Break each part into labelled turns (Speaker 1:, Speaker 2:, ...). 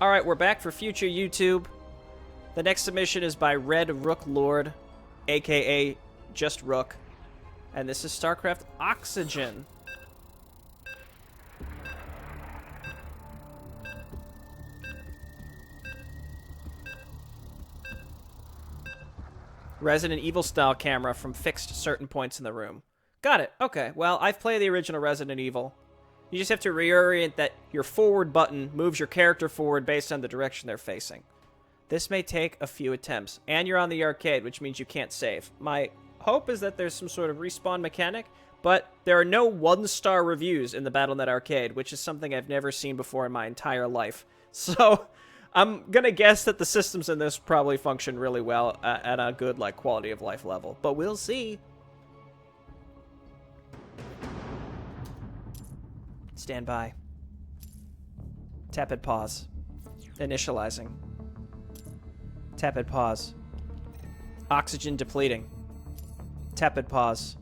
Speaker 1: Alright, we're back for future YouTube. The next submission is by Red Rook Lord, aka just Rook. And this is StarCraft Oxygen. Resident Evil style camera from fixed certain points in the room. Got it. Okay. Well, I've played the original Resident Evil. You just have to reorient that your forward button moves your character forward based on the direction they're facing. This may take a few attempts, and you're on the arcade, which means you can't save. My hope is that there's some sort of respawn mechanic, but there are no one-star reviews in the Battle.net arcade, which is something I've never seen before in my entire life. So I'm gonna guess that the systems in this probably function really well at a good, like, quality of life level, but we'll see. Stand by. Tap and pause. Initializing. Tap and pause. Oxygen depleting. Tap and pause.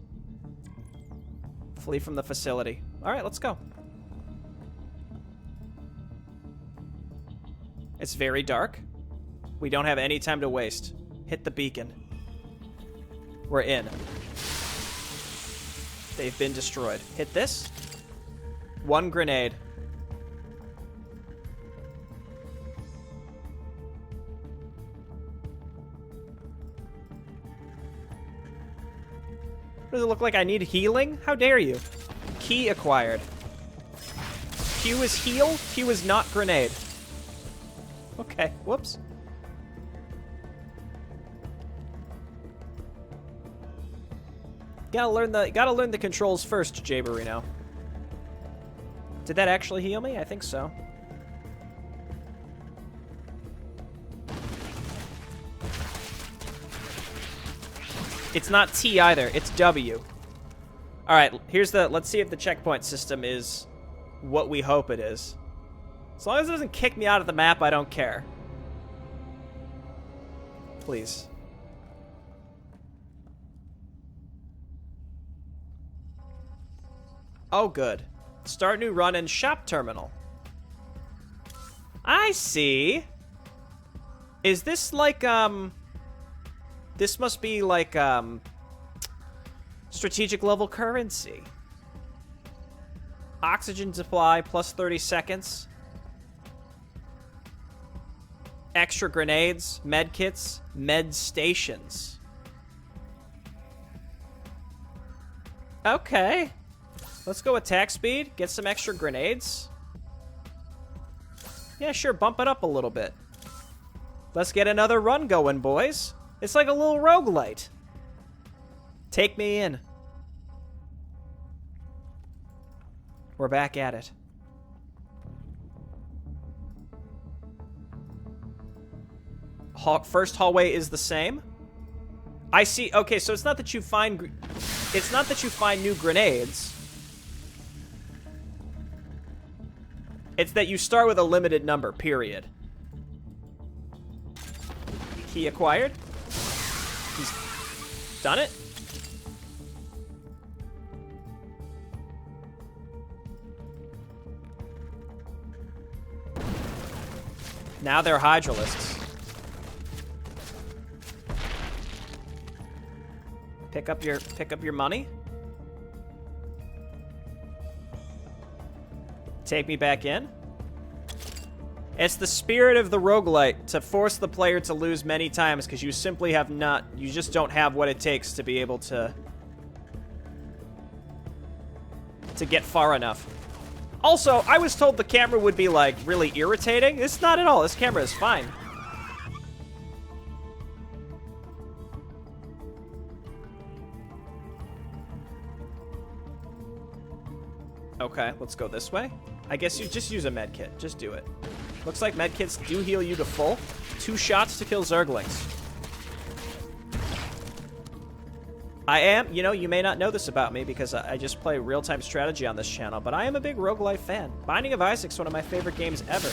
Speaker 1: Flee from the facility. Alright, let's go. It's very dark. We don't have any time to waste. Hit the beacon. We're in. They've been destroyed. Hit this. One grenade. Does it look like I need healing? How dare you? Key acquired. Q is heal, Q is not grenade. Okay, whoops. Gotta learn the controls first, Maporino. Did that actually heal me? I think so. It's not T either, it's W. Alright, let's see if the checkpoint system is what we hope it is. As long as it doesn't kick me out of the map, I don't care. Please. Oh, good. Start new run in shop terminal. I see. Is this like, this must be like, strategic level currency. Oxygen supply plus 30 seconds. Extra grenades, med kits, med stations. Okay. Let's go attack speed, get some extra grenades. Yeah, sure, bump it up a little bit. Let's get another run going, boys. It's like a little roguelite. Take me in. We're back at it. First hallway is the same. I see. Okay, so it's not that you find new grenades. It's that you start with a limited number, period. Key acquired. He's done it. Now they're hydralisks. Pick up your money. Take me back in. It's the spirit of the roguelite to force the player to lose many times because you simply have not, you just don't have what it takes to be able to get far enough. Also, I was told the camera would be, like, really irritating. It's not at all. This camera is fine. Okay, let's go this way. I guess you just use a med kit. Just do it. Looks like med kits do heal you to full. 2 shots to kill Zerglings. I am, you know, you may not know this about me because I just play real-time strategy on this channel, but I am a big roguelite fan. Binding of Isaac's one of my favorite games ever.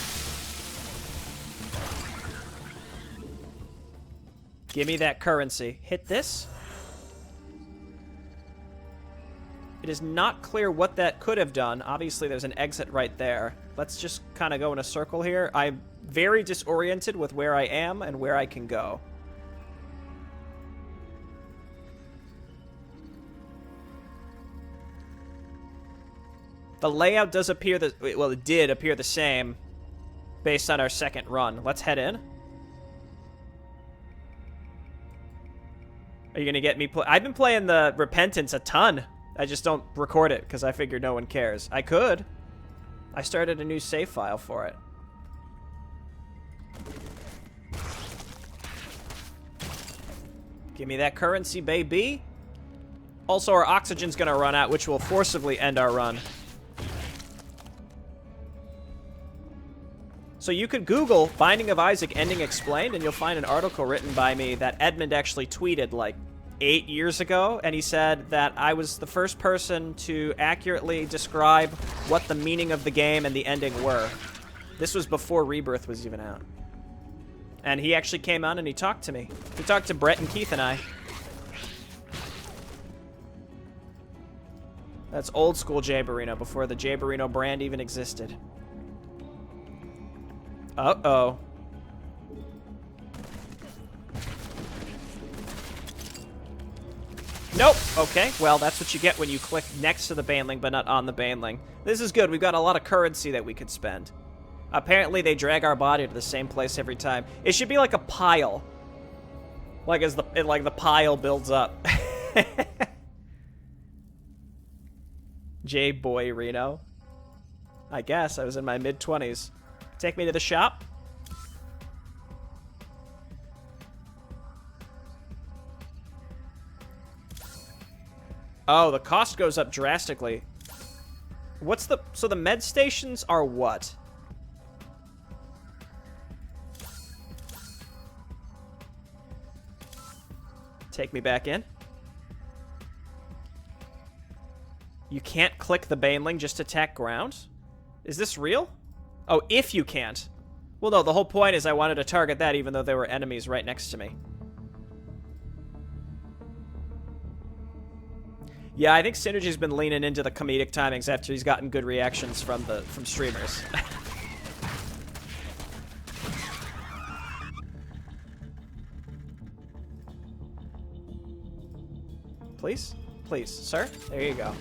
Speaker 1: Give me that currency. Hit this. It is not clear what that could have done. Obviously, there's an exit right there. Let's just kind of go in a circle here. I'm very disoriented with where I am and where I can go. The layout does appear well, it did appear the same based on our second run. Let's head in. Are you going to get me I've been playing the Repentance a ton. I just don't record it because I figured no one cares. I could. I started a new save file for it. Give me that currency, baby. Also, our oxygen's going to run out, which will forcibly end our run. So you could Google Binding of Isaac Ending Explained, and you'll find an article written by me that Edmund actually tweeted like 8 years ago, and he said that I was the first person to accurately describe what the meaning of the game and the ending were. This was before Rebirth was even out. And he actually came on and he talked to me. He talked to Brett and Keith and I. That's old school Maporino, before the Maporino brand even existed. Uh-oh. Nope. Okay, well, that's what you get when you click next to the baneling, but not on the baneling. This is good. We've got a lot of currency that we could spend. Apparently, they drag our body to the same place every time. It should be like a pile. Like as the pile builds up. J-Boy Reno. I guess. I was in my mid-20s. Take me to the shop. Oh, the cost goes up drastically. What's the... So the med stations are what? Take me back in. You can't click the baneling, just attack ground? Is this real? Oh, if you can't. Well, no, the whole point is I wanted to target that even though there were enemies right next to me. Yeah, I think Synergy's been leaning into the comedic timings after he's gotten good reactions from streamers. Please? Please, sir? There you go.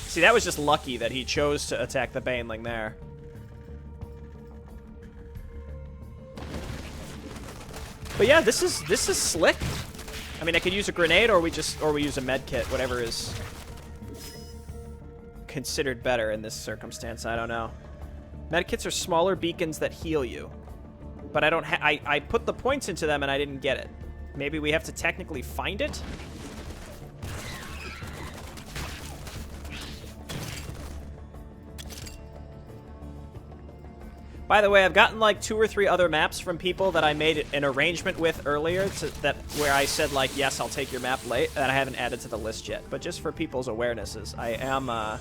Speaker 1: See, that was just lucky that he chose to attack the baneling there. But yeah, this is slick. I mean, I could use a grenade, or we use a med kit, whatever is considered better in this circumstance. I don't know. Med kits are smaller beacons that heal you, but I don't. I put the points into them and I didn't get it. Maybe we have to technically find it. By the way, I've gotten like 2 or 3 other maps from people that I made an arrangement with earlier where I said like, yes, I'll take your map late, that I haven't added to the list yet. But just for people's awarenesses, I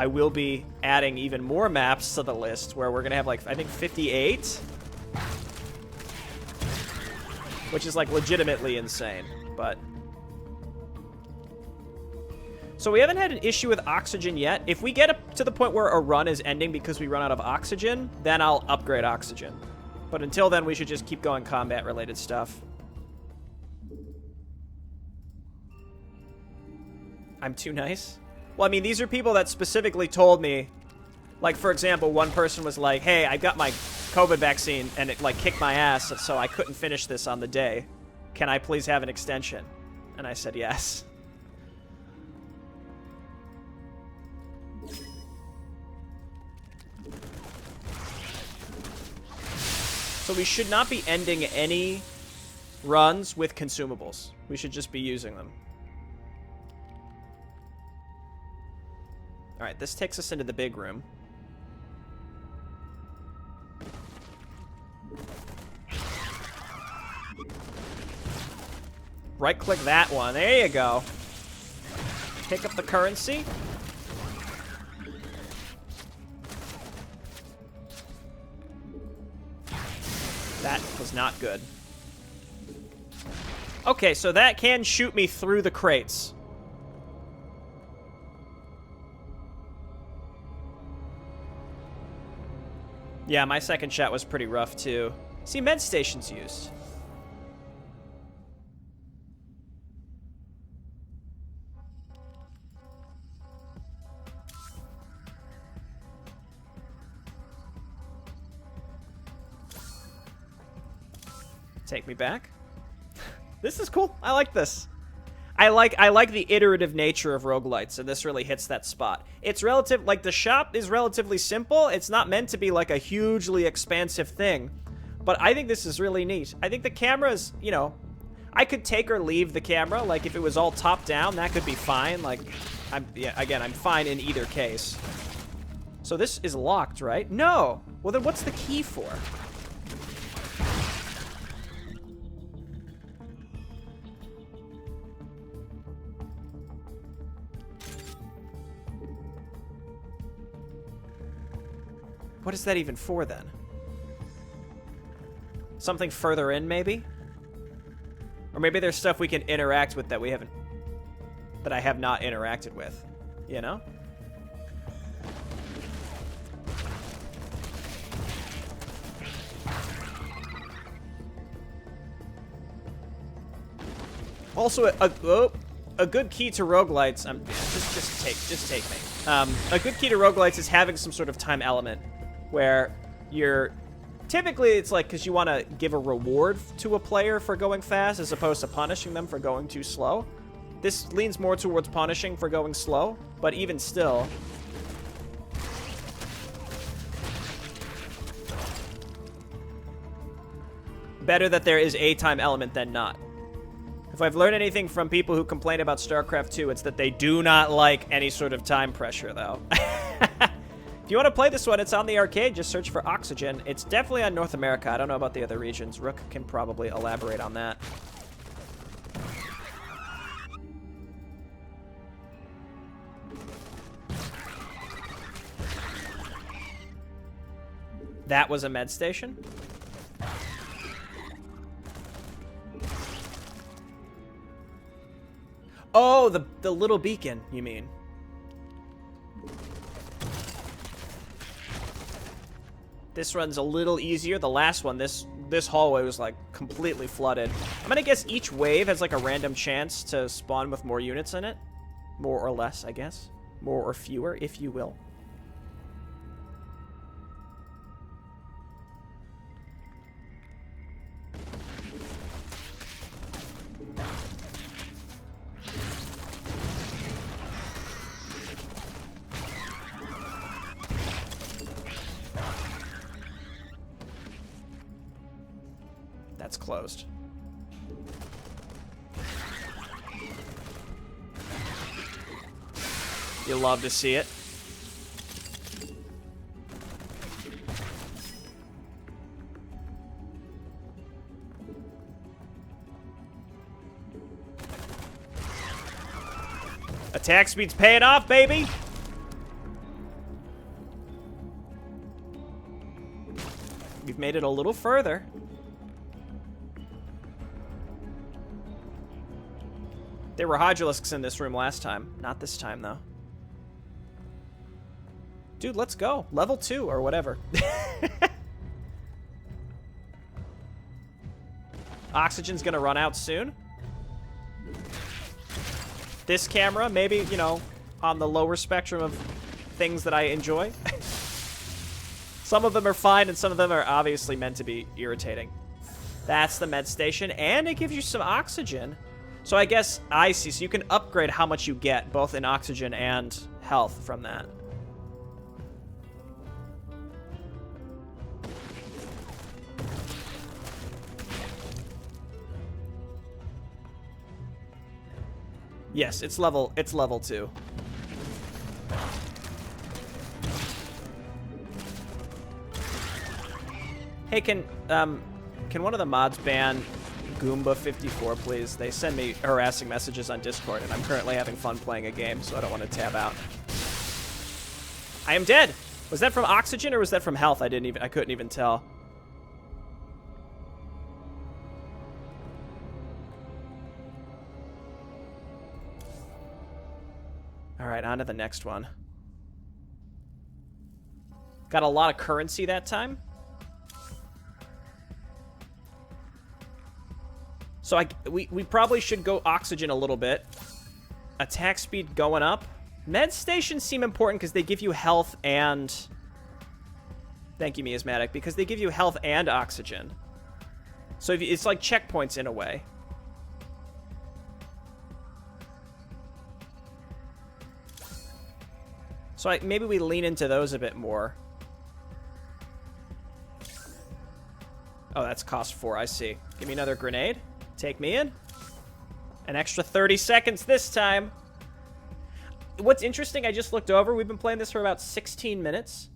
Speaker 1: will be adding even more maps to the list where we're gonna have like, I think 58, which is like legitimately insane, but. So we haven't had an issue with oxygen yet. If we get up to the point where a run is ending because we run out of oxygen, then I'll upgrade oxygen. But until then, we should just keep going combat-related stuff. I'm too nice? Well, I mean, these are people that specifically told me, like, for example, one person was like, hey, I got my COVID vaccine, and it, like, kicked my ass, so I couldn't finish this on the day. Can I please have an extension? And I said yes. So we should not be ending any runs with consumables. We should just be using them. Alright, this takes us into the big room. Right-click that one. There you go. Pick up the currency. That was not good. Okay, so that can shoot me through the crates. Yeah, my second shot was pretty rough, too. See, med stations used. Take me back. This is cool. I like this. I like the iterative nature of roguelites, and this really hits that spot. It's relative, like, the shop is relatively simple. It's not meant to be, like, a hugely expansive thing. But I think this is really neat. I think the camera's, you know, I could take or leave the camera. Like, if it was all top down, that could be fine. Like, I'm fine in either case. So this is locked, right? No. Well, then what's the key for? What is that even for, then? Something further in, maybe? Or maybe there's stuff we can interact with that we haven't... that I have not interacted with. You know? Also, a good key to roguelites... just take me. A good key to roguelites is having some sort of time element. Where you're... Typically, it's like because you want to give a reward to a player for going fast as opposed to punishing them for going too slow. This leans more towards punishing for going slow, but even still... better that there is a time element than not. If I've learned anything from people who complain about StarCraft 2, it's that they do not like any sort of time pressure, though. If you want to play this one, it's on the arcade. Just search for Oxygen. It's definitely on North America. I don't know about the other regions. Rook can probably elaborate on that. That was a med station? Oh, the little beacon, you mean? This run's a little easier. The last one, this hallway was, like, completely flooded. I'm gonna guess each wave has, like, a random chance to spawn with more units in it. More or less, I guess. More or fewer, if you will. That's closed. You love to see it. Attack speed's paying off, baby! We've made it a little further. There were Hydralisks in this room last time. Not this time, though. Dude, let's go. Level 2 or whatever. Oxygen's gonna run out soon. This camera, maybe, you know, on the lower spectrum of things that I enjoy. Some of them are fine, and some of them are obviously meant to be irritating. That's the med station, and it gives you some oxygen. So I guess, I see, so you can upgrade how much you get, both in oxygen and health from that. Yes, it's level 2. Hey, can one of the mods ban Goomba54, please? They send me harassing messages on Discord, and I'm currently having fun playing a game, so I don't want to tab out. I am dead! Was that from oxygen or was that from health? I couldn't even tell. Alright, on to the next one. Got a lot of currency that time. So we probably should go oxygen a little bit. Attack speed going up. Med stations seem important because they give you health and... Thank you, Miasmatic. Because they give you health and oxygen. So if it's like checkpoints in a way. So maybe we lean into those a bit more. Oh, that's cost 4, I see. Give me another grenade. Take me in. An extra 30 seconds this time. What's interesting, I just looked over. We've been playing this for about 16 minutes.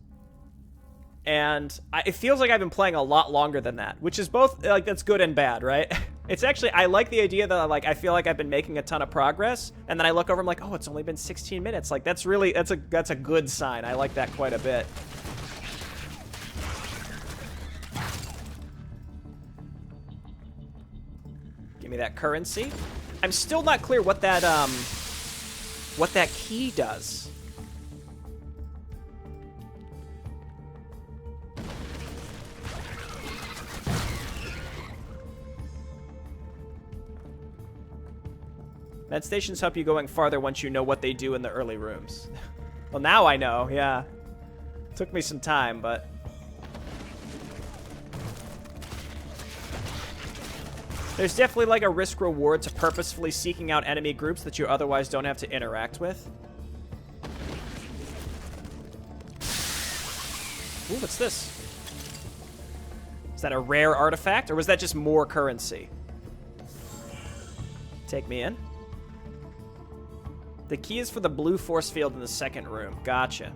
Speaker 1: And it feels like I've been playing a lot longer than that. Which is both, like, that's good and bad, right? It's actually, I like the idea that, like, I feel like I've been making a ton of progress. And then I look over, I'm like, oh, it's only been 16 minutes. Like, that's really, that's a good sign. I like that quite a bit. Give me that currency. I'm still not clear what that key does. Med stations help you going farther once you know what they do in the early rooms. Well, now I know, yeah. Took me some time, but... There's definitely like a risk-reward to purposefully seeking out enemy groups that you otherwise don't have to interact with. Ooh, what's this? Is that a rare artifact, or was that just more currency? Take me in. The key is for the blue force field in the second room. Gotcha.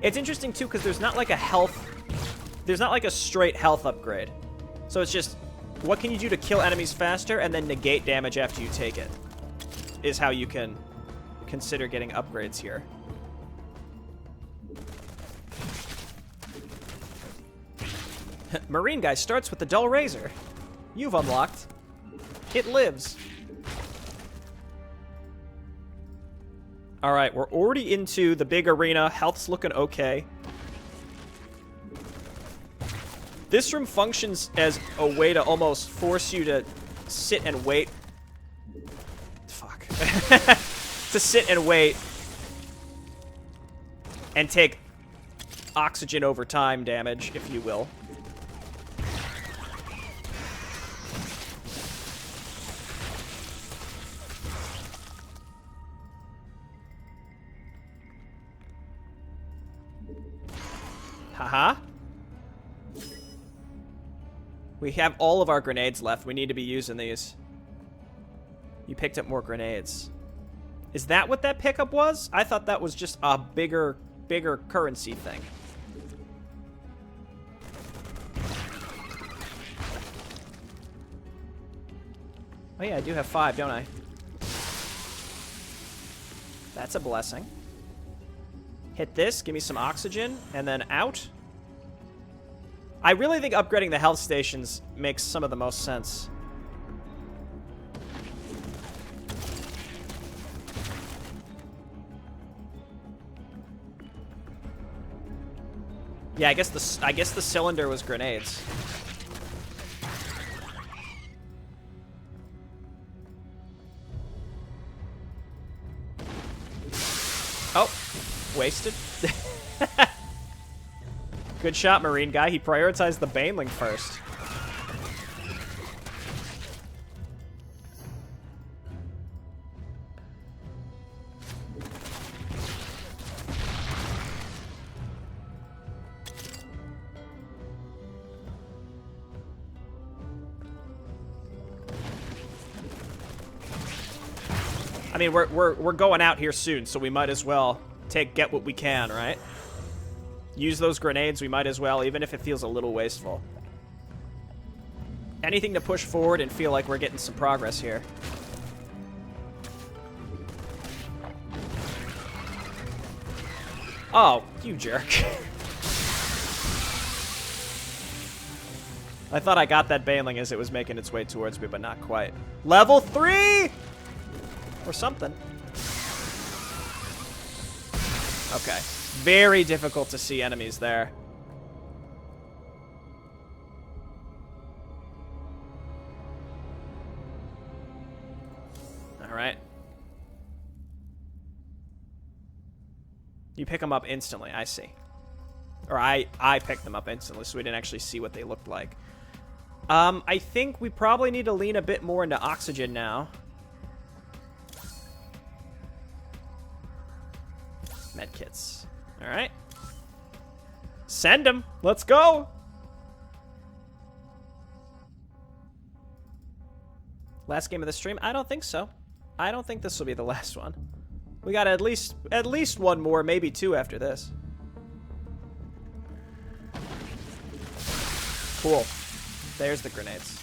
Speaker 1: It's interesting, too, because there's not like a health... There's not like a straight health upgrade. So it's just, what can you do to kill enemies faster and then negate damage after you take it? Is how you can consider getting upgrades here. Marine guy starts with the dull razor. You've unlocked. It lives. Alright, we're already into the big arena. Health's looking okay. This room functions as a way to almost force you to sit and wait. Fuck. To sit and wait. And take oxygen over time damage, if you will. Haha. We have all of our grenades left. We need to be using these. You picked up more grenades. Is that what that pickup was? I thought that was just a bigger currency thing. Oh yeah, I do have 5, don't I? That's a blessing. Hit this, give me some oxygen, and then out. I really think upgrading the health stations makes some of the most sense. Yeah, I guess the cylinder was grenades. Oh, wasted. Good shot, Marine guy. He prioritized the Baneling first. I mean, we're going out here soon, so we might as well get what we can, right? Use those grenades, we might as well, even if it feels a little wasteful. Anything to push forward and feel like we're getting some progress here. Oh, you jerk. I thought I got that Baneling as it was making its way towards me, but not quite. Level 3! Or something. Okay. Very difficult to see enemies there. Alright. You pick them up instantly, I see. Or I picked them up instantly, so we didn't actually see what they looked like. I think we probably need to lean a bit more into oxygen now. Medkits. Alright. Send them! Let's go! Last game of the stream? I don't think so. I don't think this will be the last one. We got at least one more, maybe two after this. Cool. There's the grenades.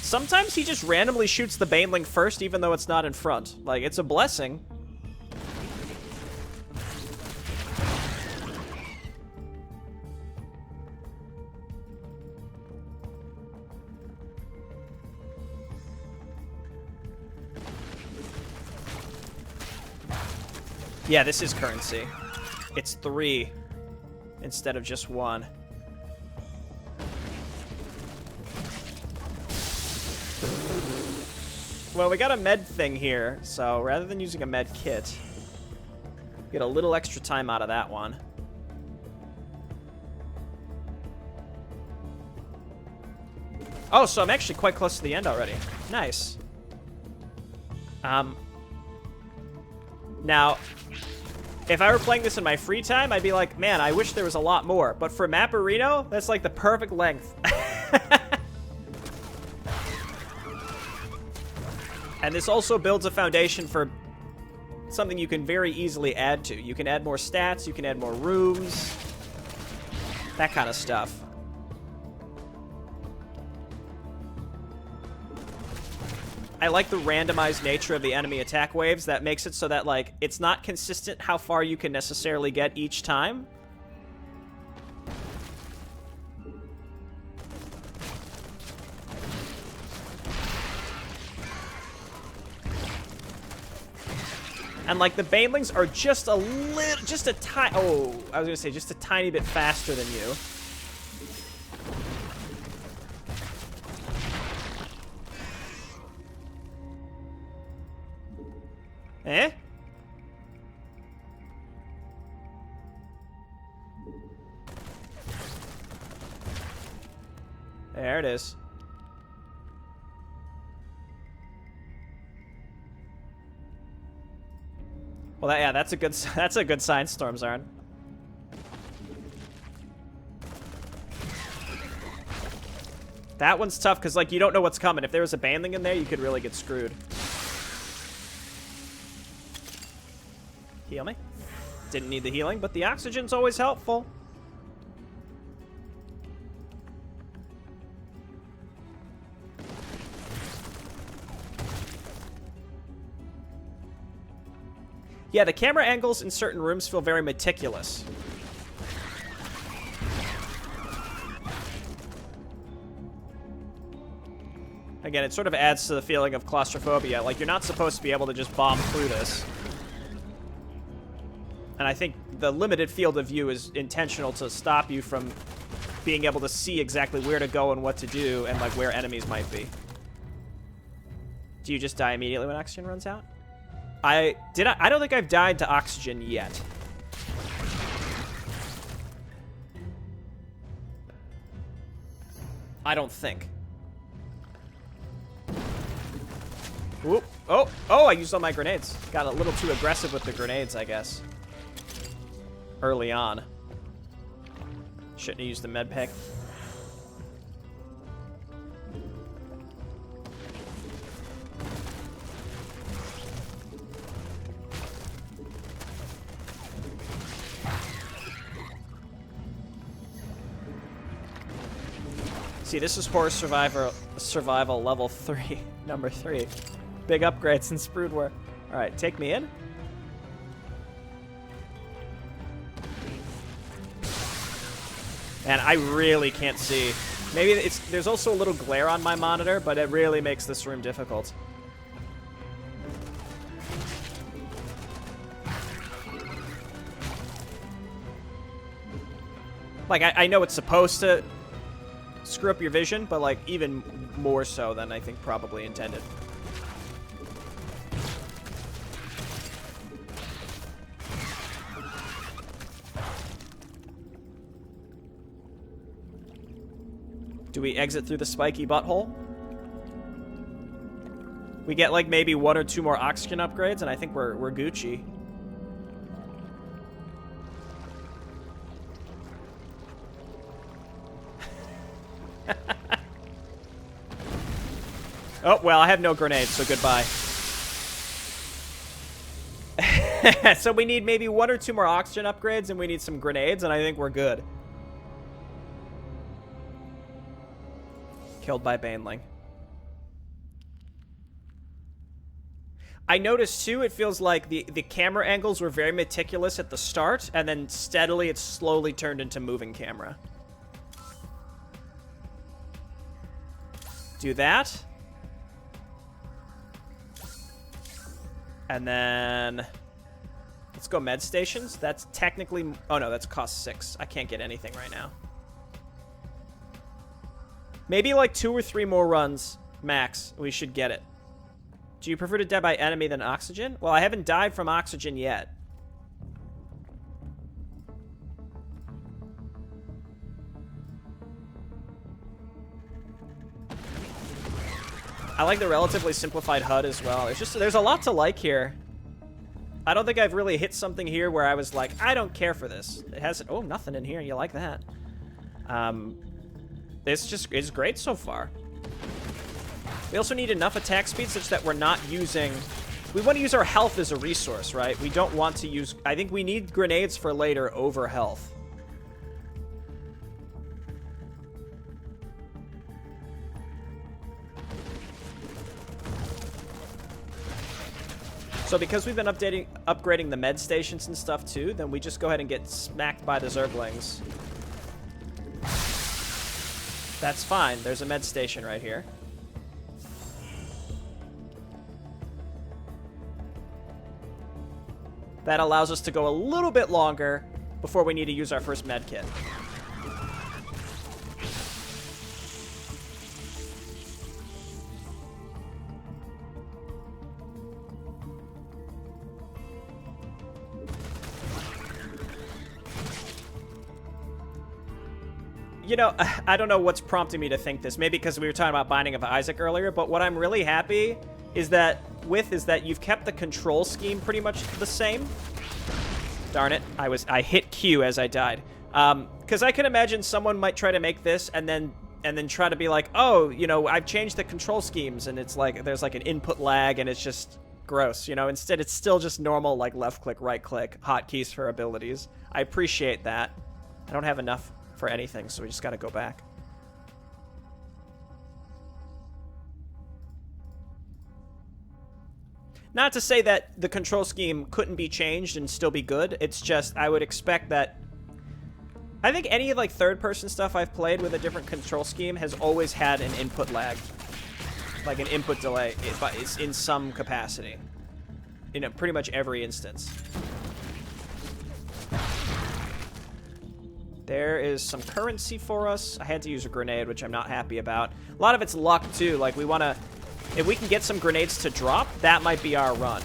Speaker 1: Sometimes he just randomly shoots the Baneling first, even though it's not in front. Like, it's a blessing. Yeah, this is currency. It's 3 instead of just 1. Well, we got a med thing here, so rather than using a med kit, get a little extra time out of that one. Oh, so I'm actually quite close to the end already. Nice. Now, if I were playing this in my free time, I'd be like, man, I wish there was a lot more. But for Maporino, that's like the perfect length. And this also builds a foundation for something you can very easily add to. You can add more stats, you can add more rooms, that kind of stuff. I like the randomized nature of the enemy attack waves. That makes it so that, like, it's not consistent how far you can necessarily get each time. And, like, the Banelings are just a little, just a tiny, oh, I was gonna say just a tiny bit faster than you. Eh? There it is. Well, that's a good sign, Stormzarn. That one's tough because, like, you don't know what's coming. If there was a Baneling in there, you could really get screwed. Heal me. Didn't need the healing, but the oxygen's always helpful. Yeah, the camera angles in certain rooms feel very meticulous. Again, it sort of adds to the feeling of claustrophobia. Like, you're not supposed to be able to just bomb through this. And I think the limited field of view is intentional to stop you from being able to see exactly where to go and what to do and, like, where enemies might be. Do you just die immediately when oxygen runs out? I don't think I've died to oxygen yet. I don't think. Whoop. Oh, I used all my grenades. Got a little too aggressive with the grenades, I guess. Early on. Shouldn't have used the med pack. See, this is Horror Survival level 3, number 3. Big upgrade since Brood War. Alright, take me in. Man, I really can't see. Maybe there's also a little glare on my monitor, but it really makes this room difficult. Like, I know it's supposed to screw up your vision, but, like, even more so than I think probably intended. Do we exit through the spiky butthole? We get, like, maybe 1 or 2 more oxygen upgrades, and I think we're Gucci. Oh, well, I have no grenades, so goodbye. So we need maybe 1 or 2 more oxygen upgrades, and we need some grenades, and I think we're good. Killed by Baneling. I noticed, too, it feels like the camera angles were very meticulous at the start, and then steadily it slowly turned into moving camera. Do that. And then let's go med stations. That's technically... Oh, no, that's cost 6. I can't get anything right now. Maybe like 2 or 3 more runs, max. We should get it. Do you prefer to die by enemy than oxygen? Well, I haven't died from oxygen yet. I like the relatively simplified HUD as well. It's just, there's a lot to like here. I don't think I've really hit something here where I was like, I don't care for this. It has, oh, nothing in here. You like that. This just is great so far. We also need enough attack speed such that we're not using... We want to use our health as a resource, right? We don't want to use... I think we need grenades for later over health. So because we've been upgrading the med stations and stuff too, then we just go ahead and get smacked by the Zerglings. That's fine. There's a med station right here. That allows us to go a little bit longer before we need to use our first med kit. You know, I don't know what's prompting me to think this. Maybe because we were talking about Binding of Isaac earlier, but what I'm really happy is that you've kept the control scheme pretty much the same. Darn it, I hit Q as I died. Because I can imagine someone might try to make this and then try to be like, oh, you know, I've changed the control schemes, and it's like there's like an input lag and it's just gross, you know. Instead, it's still just normal, like left click, right click, hotkeys for abilities. I appreciate that. I don't have enough for anything, so we just gotta go back. Not to say that the control scheme couldn't be changed and still be good. It's just I would expect that... I think any of like third-person stuff I've played with a different control scheme has always had an input lag. Like an input delay, but it's in some capacity. In pretty much every instance. There is some currency for us. I had to use a grenade, which I'm not happy about. A lot of it's luck, too. Like, we want to... If we can get some grenades to drop, that might be our run.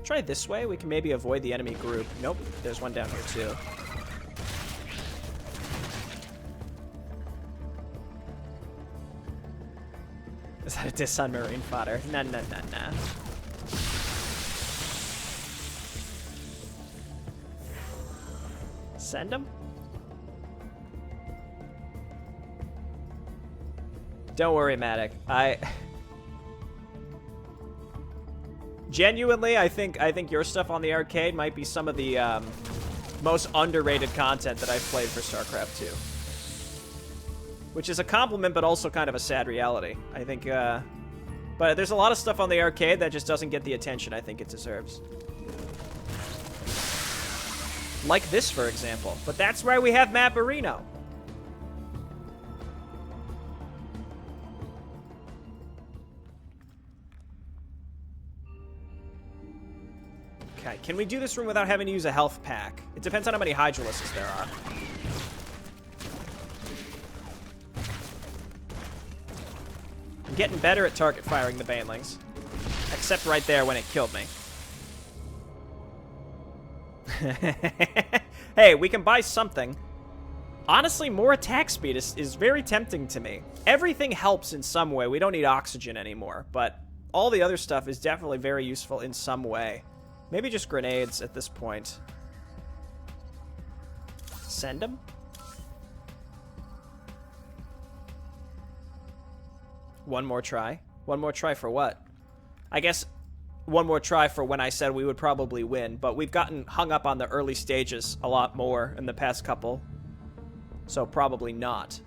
Speaker 1: Try this way. We can maybe avoid the enemy group. Nope. There's one down here, too. Is that a diss on marine fodder? Nah. Send him? Don't worry, Matic. Genuinely, I think your stuff on the arcade might be some of the most underrated content that I've played for StarCraft 2. Which is a compliment, but also kind of a sad reality. I think But there's a lot of stuff on the arcade that just doesn't get the attention I think it deserves. Like this, for example. But that's why we have Maporino. Okay, can we do this room without having to use a health pack? It depends on how many Hydralisks there are. I'm getting better at target firing the Banelings. Except right there when it killed me. Hey, we can buy something. Honestly, more attack speed is very tempting to me. Everything helps in some way. We don't need oxygen anymore, but all the other stuff is definitely very useful in some way. Maybe just grenades at this point. Send them? One more try? One more try for what? I guess one more try for when I said we would probably win, but we've gotten hung up on the early stages a lot more in the past couple. So probably not.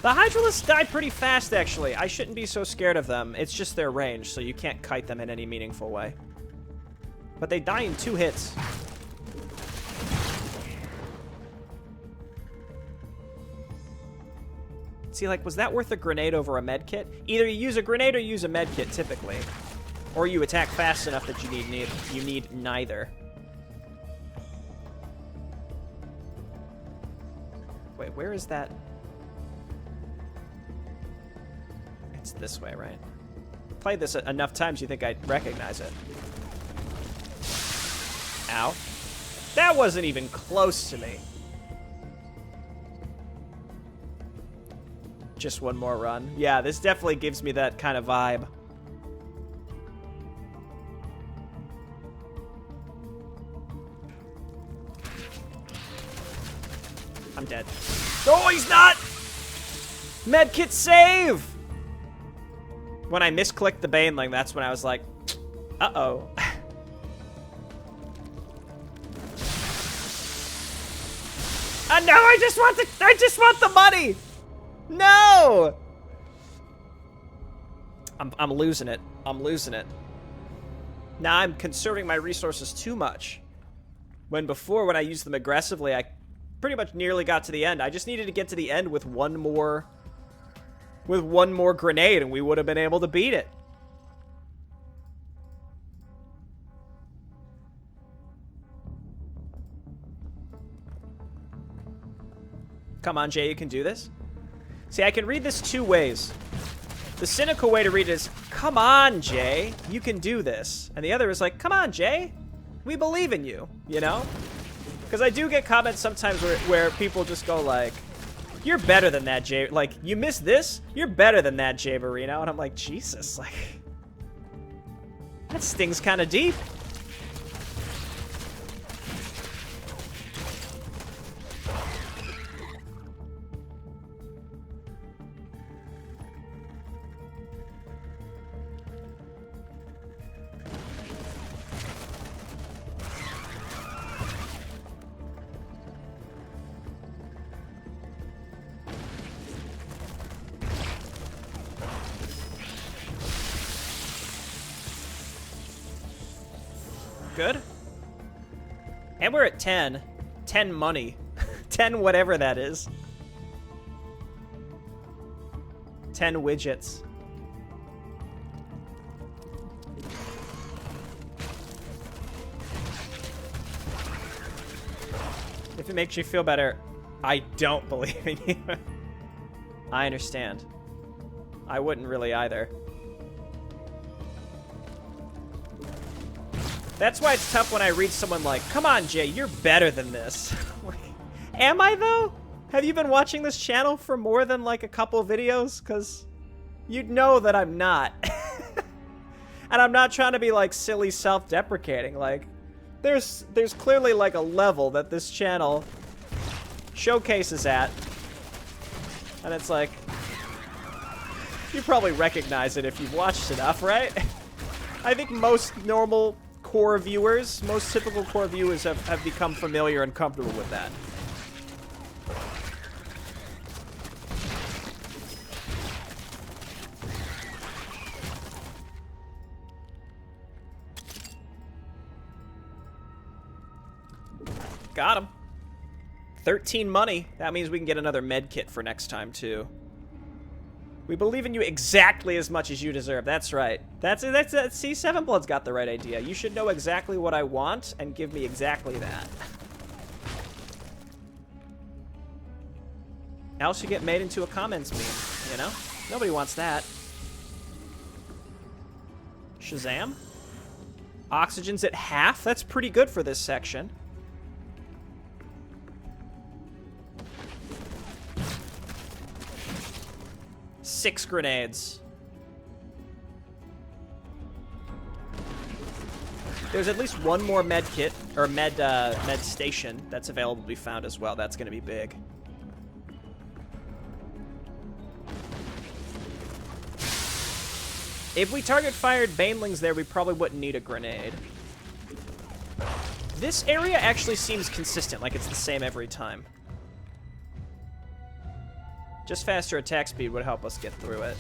Speaker 1: The Hydralisks die pretty fast, actually. I shouldn't be so scared of them. It's just their range, so you can't kite them in any meaningful way. But they die in 2 hits. See, like, was that worth a grenade over a medkit? Either you use a grenade or you use a medkit, typically. Or you attack fast enough that you need neither. Wait, where is that? It's this way, right? Played this enough times you think I'd recognize it. Ow. That wasn't even close to me. Just one more run. Yeah, this definitely gives me that kind of vibe. I'm dead. Oh, he's not! Medkit save! When I misclicked the Baneling, that's when I was like, uh-oh. No, I just want the money! No! I'm losing it. I'm losing it. Now I'm conserving my resources too much. When before, when I used them aggressively, I pretty much nearly got to the end. I just needed to get to the end with one more grenade, and we would have been able to beat it. Come on, Jay, you can do this. See, I can read this 2 ways. The cynical way to read it is, come on, Jay, you can do this. And the other is like, come on, Jay, we believe in you, you know? Because I do get comments sometimes where people just go like, you're better than that, Jay. Like, you missed this? You're better than that, Jay Marino. And I'm like, Jesus, like, that stings kind of deep. Good. And we're at 10. 10 money. 10 whatever that is. 10 widgets. If it makes you feel better, I don't believe in you. I understand. I wouldn't really either. That's why it's tough when I read someone like, come on, Jay, you're better than this. Like, am I, though? Have you been watching this channel for more than, like, a couple videos? Because you'd know that I'm not. And I'm not trying to be, like, silly self-deprecating. Like, there's clearly, like, a level that this channel showcases at. And it's like, you probably recognize it if you've watched enough, right? I think most normal core viewers, most typical core viewers have become familiar and comfortable with that. Got him. 13 money. That means we can get another med kit for next time, too. We believe in you exactly as much as you deserve. That's right. See, Seven Blood's got the right idea. You should know exactly what I want and give me exactly that. Else you get made into a comments meme, you know? Nobody wants that. Shazam? Oxygen's at half? That's pretty good for this section. Six grenades. There's at least one more med kit, or med station that's available to be found as well. That's going to be big. If we target fired banelings there, we probably wouldn't need a grenade. This area actually seems consistent, like it's the same every time. Just faster attack speed would help us get through it.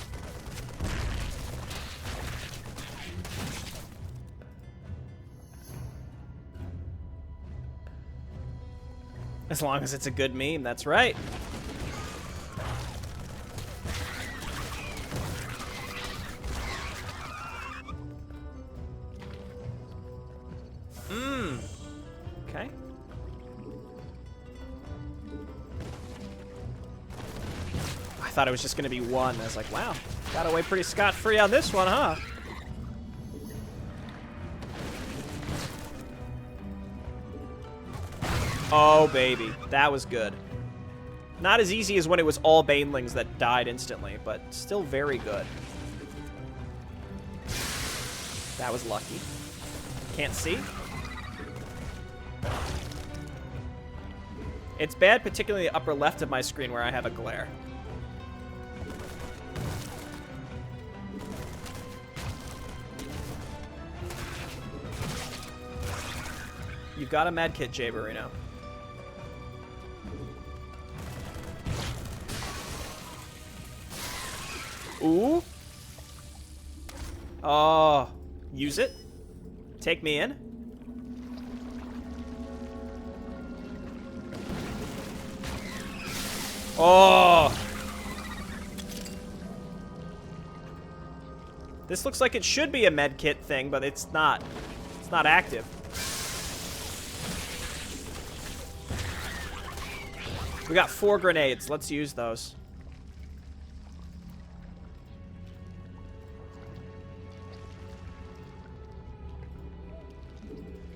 Speaker 1: As long as it's a good meme, that's right. Okay. I thought it was just going to be one. I was like, wow, got away pretty scot-free on this one, huh? Oh, baby. That was good. Not as easy as when it was all banelings that died instantly, but still very good. That was lucky. Can't see. It's bad, particularly the upper left of my screen where I have a glare. You've got a med kit, Jay Barino. Ooh. Oh. Use it. Take me in. Oh. This looks like it should be a med kit thing, but it's not. It's not active. We got 4 grenades. Let's use those.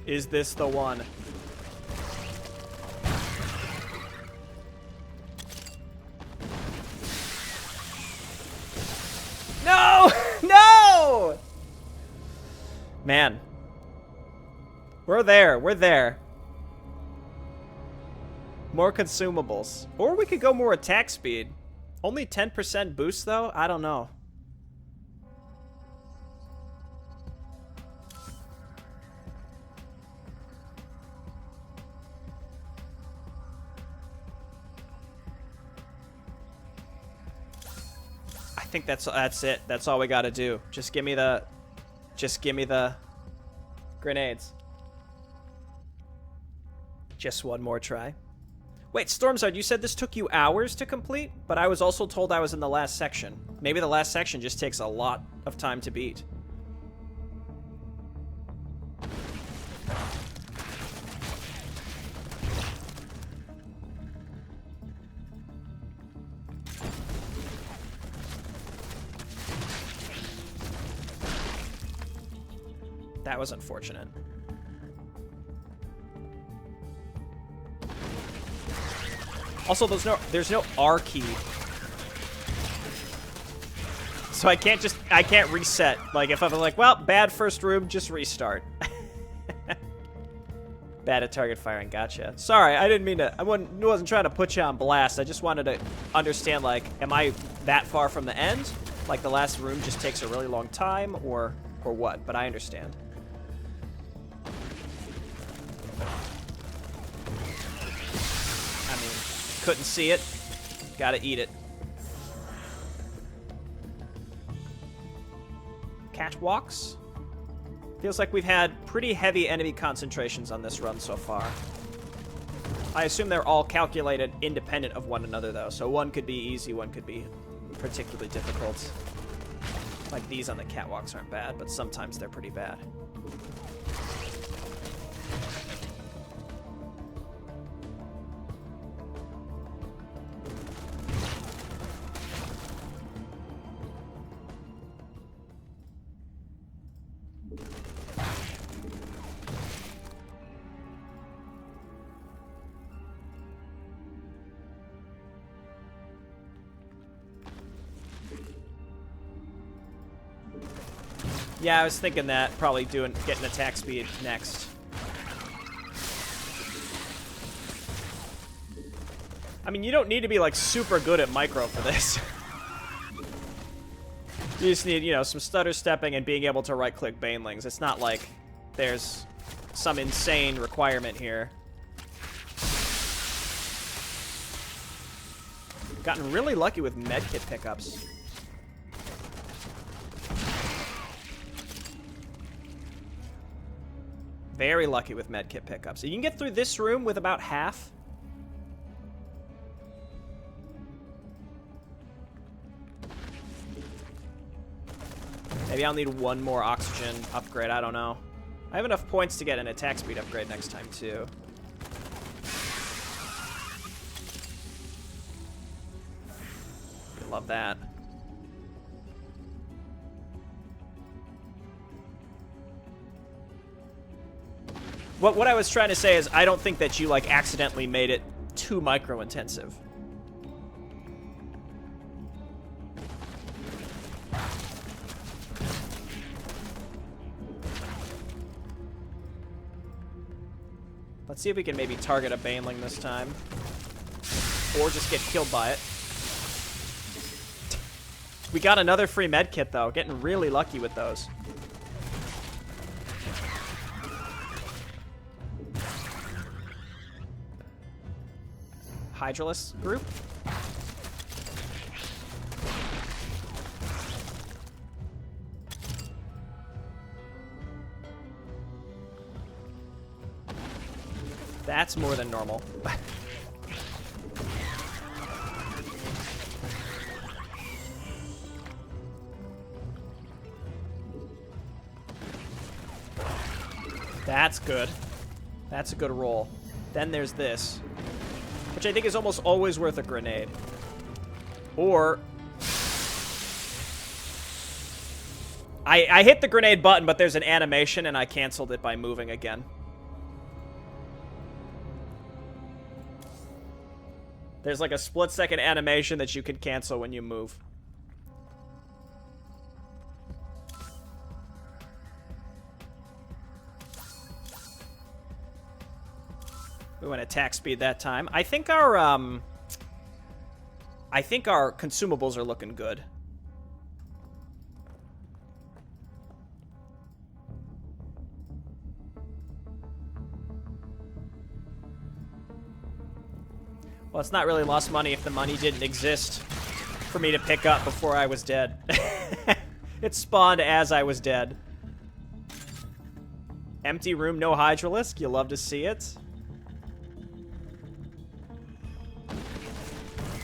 Speaker 1: Is this the one? No! No! Man. We're there. We're there. More consumables. Or we could go more attack speed. Only 10% boost, though? I don't know. I think that's it. That's all we gotta do. Just give me the grenades. Just one more try. Wait, Stormzard, you said this took you hours to complete? But I was also told I was in the last section. Maybe the last section just takes a lot of time to beat. That was unfortunate. Also, there's no R key. So I can't reset. Like, if I'm like, well, bad first room, just restart. Bad at target firing, gotcha. Sorry, I didn't mean to, I wasn't trying to put you on blast. I just wanted to understand, like, am I that far from the end? Like, the last room just takes a really long time, or what? But I understand. couldn't see it. Gotta eat it. Catwalks. Feels like we've had pretty heavy enemy concentrations on this run so far. I assume they're all calculated independent of one another, though. So one could be easy, one could be particularly difficult. Like these on the catwalks aren't bad, but sometimes they're pretty bad. Yeah, I was thinking that. Probably getting attack speed next. I mean, you don't need to be, like, super good at micro for this. You just need, you know, some stutter stepping and being able to right-click banelings. It's not like there's some insane requirement here. Gotten really lucky with medkit pickups. Very lucky with medkit pickups. You can get through this room with about half. Maybe I'll need one more oxygen upgrade. I don't know. I have enough points to get an attack speed upgrade next time, too. Love that. What I was trying to say is I don't think that you, like, accidentally made it too micro-intensive. Let's see if we can maybe target a baneling this time. Or just get killed by it. We got another free med kit, though. Getting really lucky with those. Hydralisk group. That's more than normal. That's good. That's a good roll. Then there's this, which I think is almost always worth a grenade. Or I hit the grenade button, but there's an animation, and I canceled it by moving again. There's like a split-second animation that you can cancel when you move. We went attack speed that time. I think our consumables are looking good. Well, it's not really lost money if the money didn't exist for me to pick up before I was dead. It spawned as I was dead. Empty room, no Hydralisk. You love to see it.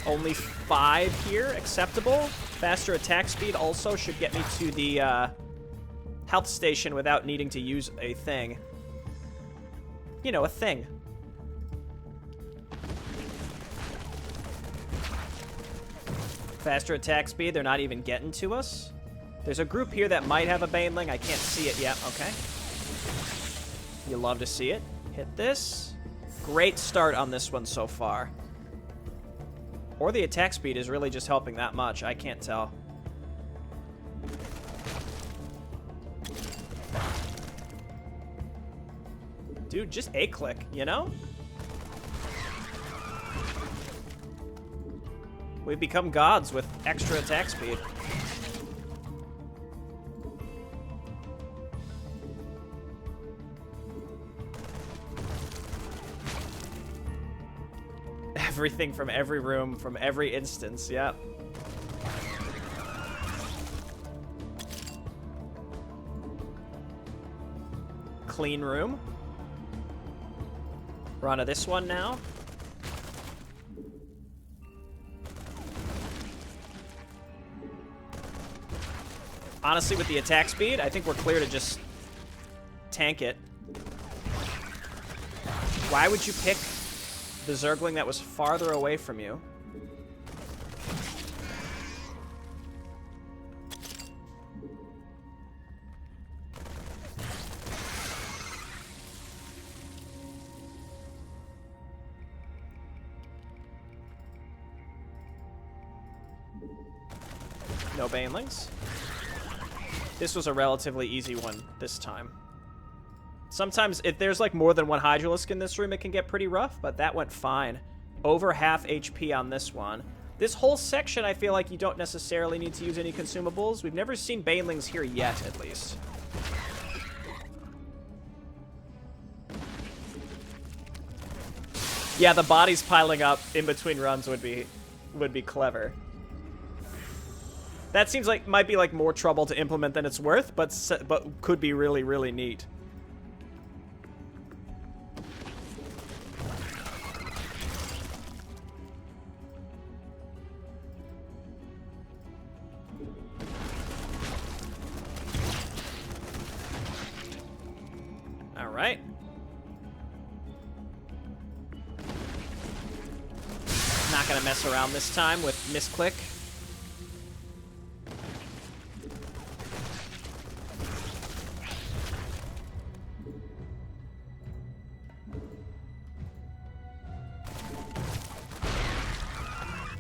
Speaker 1: Only 5 here, acceptable. Faster attack speed also should get me to the health station without needing to use a thing. You know, a thing. Faster attack speed, they're not even getting to us. There's a group here that might have a baneling. I can't see it yet. Okay. You love to see it. Hit this. Great start on this one so far. Or the attack speed is really just helping that much. I can't tell. Dude, just A-click, you know? We've become gods with extra attack speed. everything from every room, from every instance. Yep. Clean room. We're onto this one now. Honestly, with the attack speed, I think we're clear to just tank it. Why would you pick the Zergling that was farther away from you? No banelings. This was a relatively easy one this time. Sometimes if there's like more than one Hydralisk in this room, it can get pretty rough, but that went fine. Over half HP on this one. This whole section, I feel like you don't necessarily need to use any consumables. We've never seen banelings here yet, at least. Yeah, the bodies piling up in between runs would be clever. That seems like might be like more trouble to implement than it's worth, but could be really, really neat. All right. Not gonna mess around this time with misclick.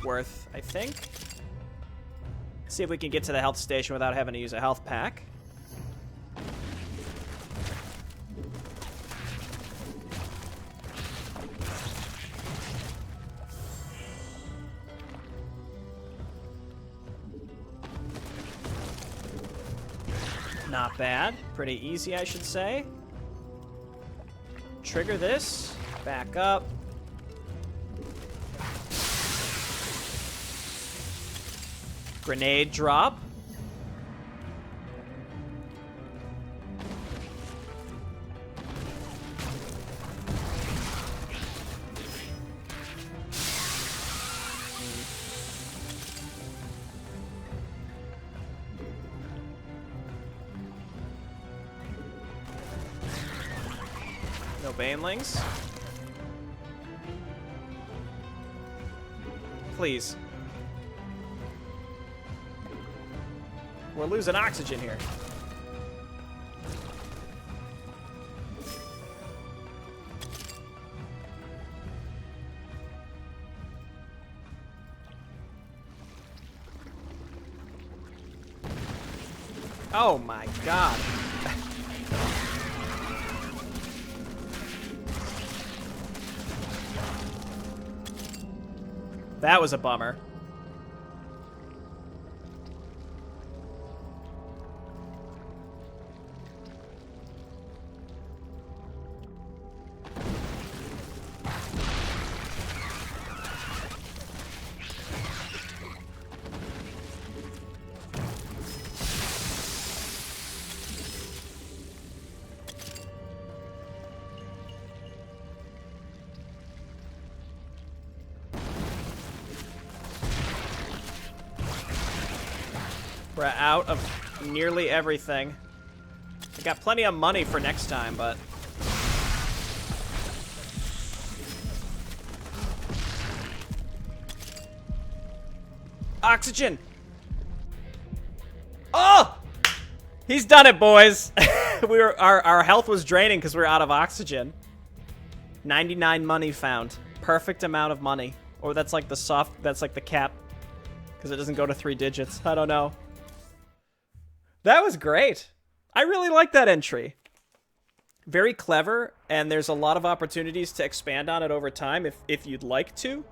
Speaker 1: Worth, I think. See if we can get to the health station without having to use a health pack. Not bad. Pretty easy, I should say. Trigger this. Back up. Grenade drop. No banelings. Please. We're losing oxygen here. Oh my god. That was a bummer. We're out of nearly everything. I got plenty of money for next time, but... Oxygen! Oh! He's done it, boys! Our health was draining because we were out of oxygen. 99 money found. Perfect amount of money. Or that's like the cap. Because it doesn't go to 3 digits. I don't know. That was great. I really like that entry. Very clever, and there's a lot of opportunities to expand on it over time if you'd like to.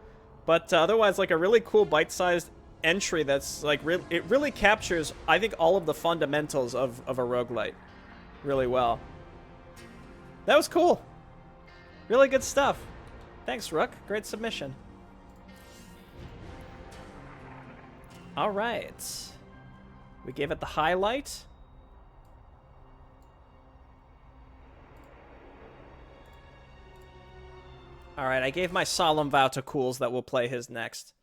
Speaker 1: But otherwise, like a really cool bite-sized entry that's like it really captures, I think, all of the fundamentals of a roguelite really well. That was cool. Really good stuff. Thanks, Rook. Great submission. All right. We gave it the highlight. All right, I gave my solemn vow to Cools that we'll play his next.